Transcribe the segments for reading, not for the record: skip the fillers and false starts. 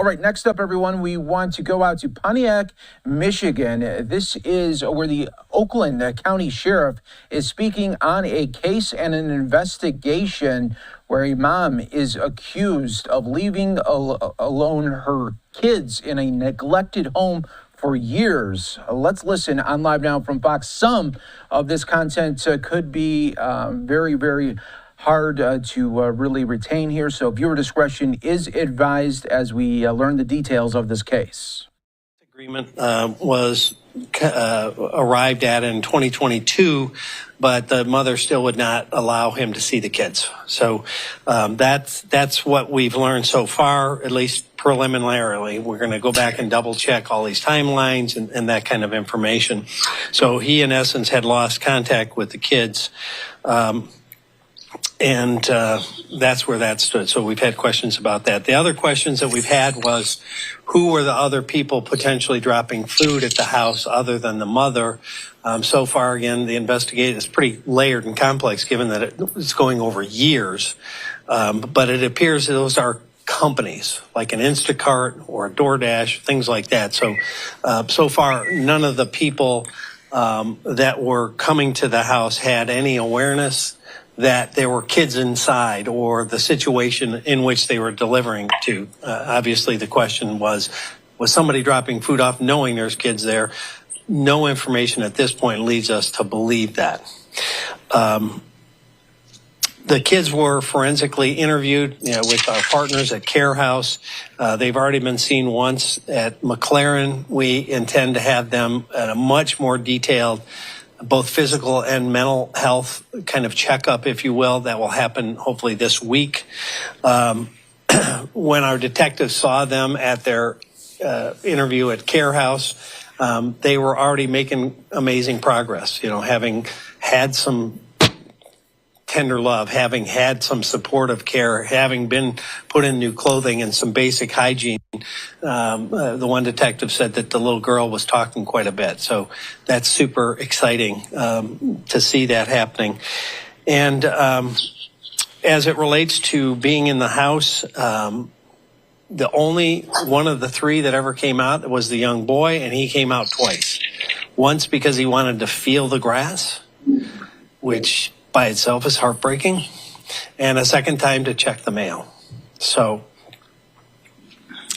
All right, next up, everyone, we want to go out to Pontiac, Michigan. This is where the Oakland County Sheriff is speaking on a case and an investigation where a mom is accused of leaving alone her kids in a neglected home for years. Let's listen on Live Now from Fox. Some of this content could be very, very hard to really retain here, so viewer discretion is advised as we learn the details of this case. Agreement was arrived at in 2022, but the mother still would not allow him to see the kids. So that's what we've learned so far, at least preliminarily. We're going to go back and double check all these timelines and that kind of information. So he, in essence, had lost contact with the kids. And that's where that stood. So we've had questions about that. The other questions that we've had was, who were the other people potentially dropping food at the house other than the mother? So far, again, the investigation is pretty layered and complex, given that it's going over years. But it appears that those are companies, like an Instacart or a DoorDash, things like that. So, so far, none of the people that were coming to the house had any awareness that there were kids inside or the situation in which they were delivering to. Obviously, the question was somebody dropping food off knowing there's kids there? No information at this point leads us to believe that. The kids were forensically interviewed with our partners at Care House. They've already been seen once at McLaren. We intend to have them at a much more detailed both physical and mental health kind of checkup, if you will, that will happen hopefully this week. When our detectives saw them at their interview at Care House, they were already making amazing progress, having had some tender love, having had some supportive care, having been put in new clothing and some basic hygiene. The one detective said that the little girl was talking quite a bit. So that's super exciting to see that happening. And as it relates to being in the house, the only one of the three that ever came out was the young boy, and he came out twice. Once because he wanted to feel the grass, which by itself is heartbreaking, and a second time to check the mail. So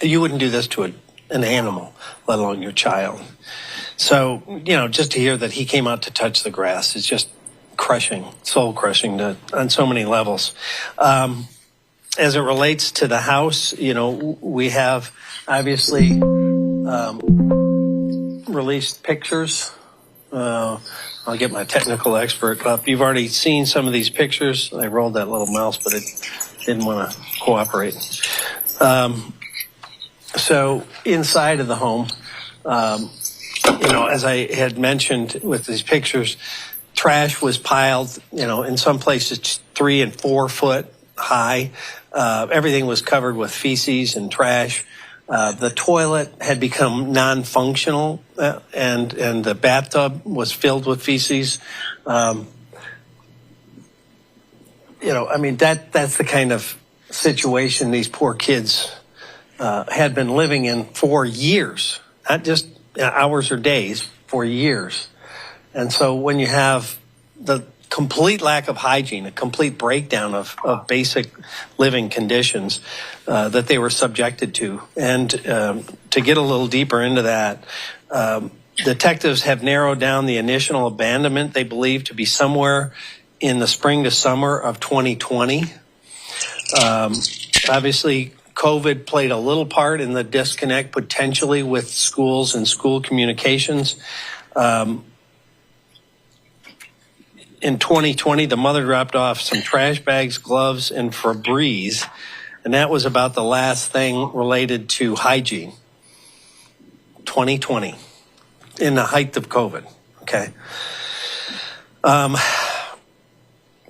you wouldn't do this to an animal, let alone your child. So, just to hear that he came out to touch the grass is just crushing, soul crushing on so many levels. As it relates to the house, we have obviously released pictures. I'll get my technical expert up. You've already seen some of these pictures. I rolled that little mouse, but it didn't want to cooperate. So inside of the home, as I had mentioned with these pictures, trash was piled, in some places 3 and 4 foot high. Everything was covered with feces and trash. The toilet had become non-functional, and the bathtub was filled with feces. That's the kind of situation these poor kids had been living in for years, not just hours or days, for years. And so when you have the complete lack of hygiene, a complete breakdown of basic living conditions that they were subjected to. And to get a little deeper into that, detectives have narrowed down the initial abandonment they believe to be somewhere in the spring to summer of 2020. Obviously, COVID played a little part in the disconnect potentially with schools and school communications. In 2020, the mother dropped off some trash bags, gloves, and Febreze, and that was about the last thing related to hygiene. 2020, in the height of COVID, okay?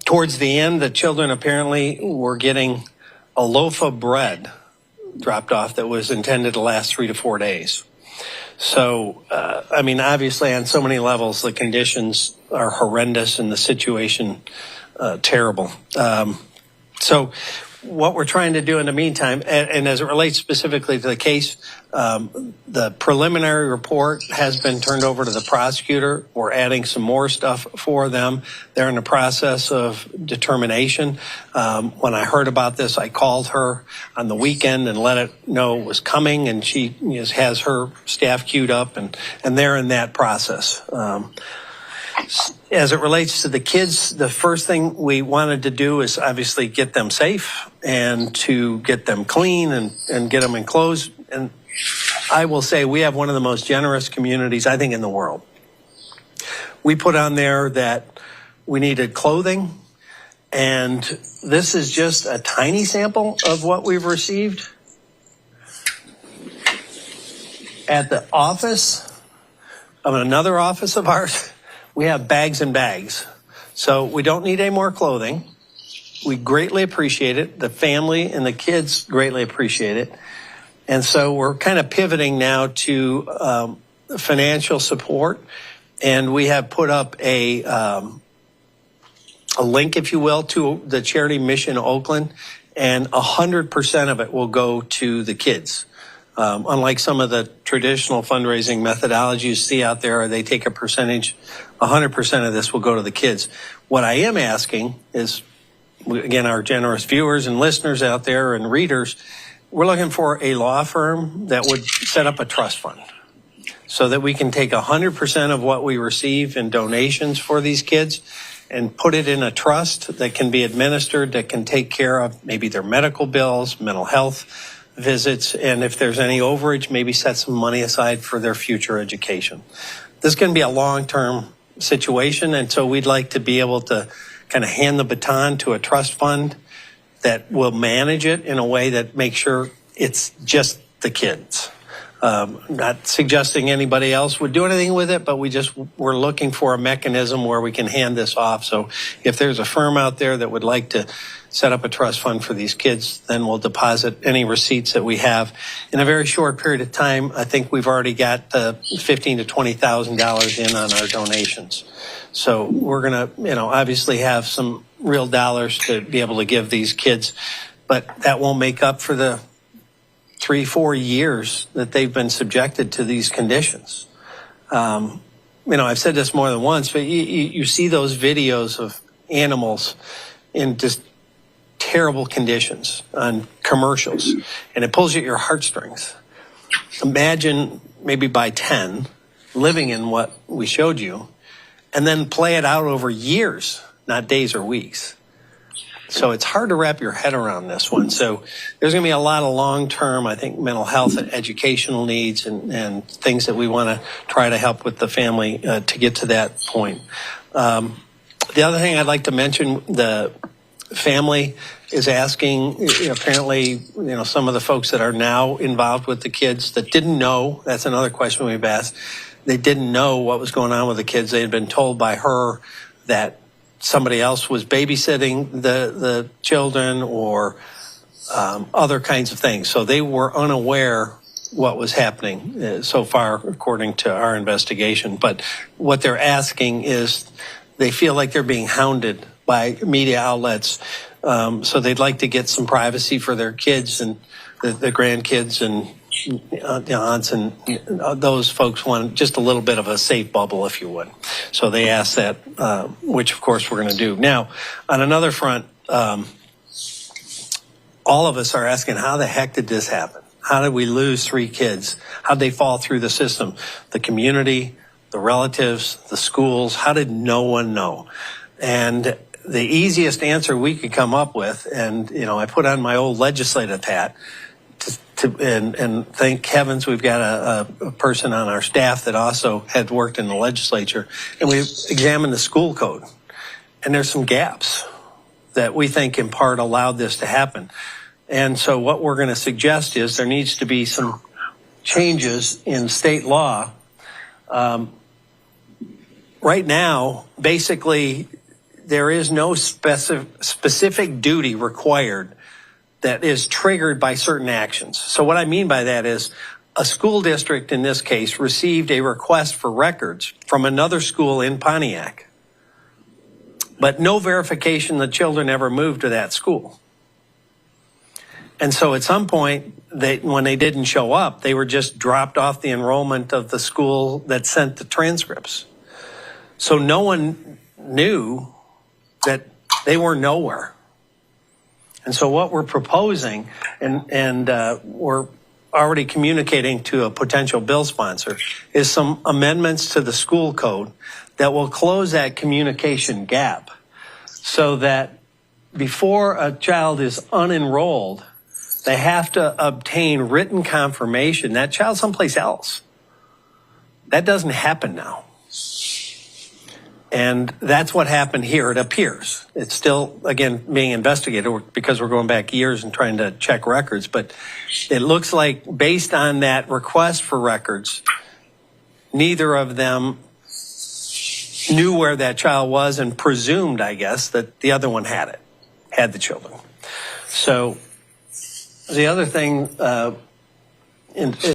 Towards the end, the children apparently were getting a loaf of bread dropped off that was intended to last 3 to 4 days. So, obviously on so many levels, the conditions are horrendous and the situation terrible. So what we're trying to do in the meantime, and as it relates specifically to the case, the preliminary report has been turned over to the prosecutor. We're adding some more stuff for them. They're in the process of determination. When I heard about this, I called her on the weekend and let it know it was coming, and she has her staff queued up, and they're in that process. As it relates to the kids, the first thing we wanted to do is obviously get them safe and to get them clean and get them enclosed. And I will say we have one of the most generous communities, I think, in the world. We put on there that we needed clothing, and this is just a tiny sample of what we've received. At the office of another office of ours, we have bags and bags. So we don't need any more clothing. We greatly appreciate it. The family and the kids greatly appreciate it. And so we're kind of pivoting now to financial support. And we have put up a link, if you will, to the charity Mission Oakland. And 100% of it will go to the kids. Unlike some of the traditional fundraising methodologies you see out there, they take a percentage. 100% of this will go to the kids. What I am asking is, again, our generous viewers and listeners out there and readers, we're looking for a law firm that would set up a trust fund so that we can take 100% of what we receive in donations for these kids and put it in a trust that can be administered, that can take care of maybe their medical bills, mental health visits, and if there's any overage, maybe set some money aside for their future education. This can be a long-term situation, and so we'd like to be able to kind of hand the baton to a trust fund that will manage it in a way that makes sure it's just the kids. Not suggesting anybody else would do anything with it, but we're looking for a mechanism where we can hand this off. So if there's a firm out there that would like to set up a trust fund for these kids, then we'll deposit any receipts that we have. In a very short period of time, I think we've already got $15,000 to $20,000 in on our donations. So we're going to, obviously have some real dollars to be able to give these kids, but that won't make up for the 3-4 years that they've been subjected to these conditions. I've said this more than once, but you see those videos of animals in just terrible conditions on commercials, and it pulls at your heartstrings. Imagine maybe by 10 living in what we showed you, and then play it out over years, not days or weeks. So it's hard to wrap your head around this one. So there's going to be a lot of long-term, I think, mental health and educational needs and things that we want to try to help with the family to get to that point. The other thing I'd like to mention, the family is asking, apparently, some of the folks that are now involved with the kids that didn't know, that's another question we've asked, they didn't know what was going on with the kids. They had been told by her that somebody else was babysitting the children or other kinds of things. So they were unaware what was happening so far, according to our investigation. But what they're asking is they feel like they're being hounded by media outlets. So they'd like to get some privacy for their kids and the grandkids and the aunts, and those folks want just a little bit of a safe bubble, if you would. So they asked that, which of course we're going to do. Now, on another front, all of us are asking, how the heck did this happen? How did we lose 3 kids? How'd they fall through the system? The community, the relatives, the schools, how did no one know? And the easiest answer we could come up with, and I put on my old legislative hat, and thank heavens we've got a person on our staff that also had worked in the legislature, and we examined the school code, and there's some gaps that we think in part allowed this to happen. And so what we're going to suggest is there needs to be some changes in state law. Right now, basically, there is no specific duty required that is triggered by certain actions. So what I mean by that is a school district, in this case, received a request for records from another school in Pontiac, but no verification the children ever moved to that school. And so at some point, when they didn't show up, they were just dropped off the enrollment of the school that sent the transcripts. So no one knew that they were nowhere. And so what we're proposing, and we're already communicating to a potential bill sponsor, is some amendments to the school code that will close that communication gap so that before a child is unenrolled, they have to obtain written confirmation that child's someplace else. That doesn't happen now. And that's what happened here, it appears. It's still, again, being investigated because we're going back years and trying to check records. But it looks like based on that request for records, neither of them knew where that child was and presumed, I guess, that the other one had the children. So the other thing,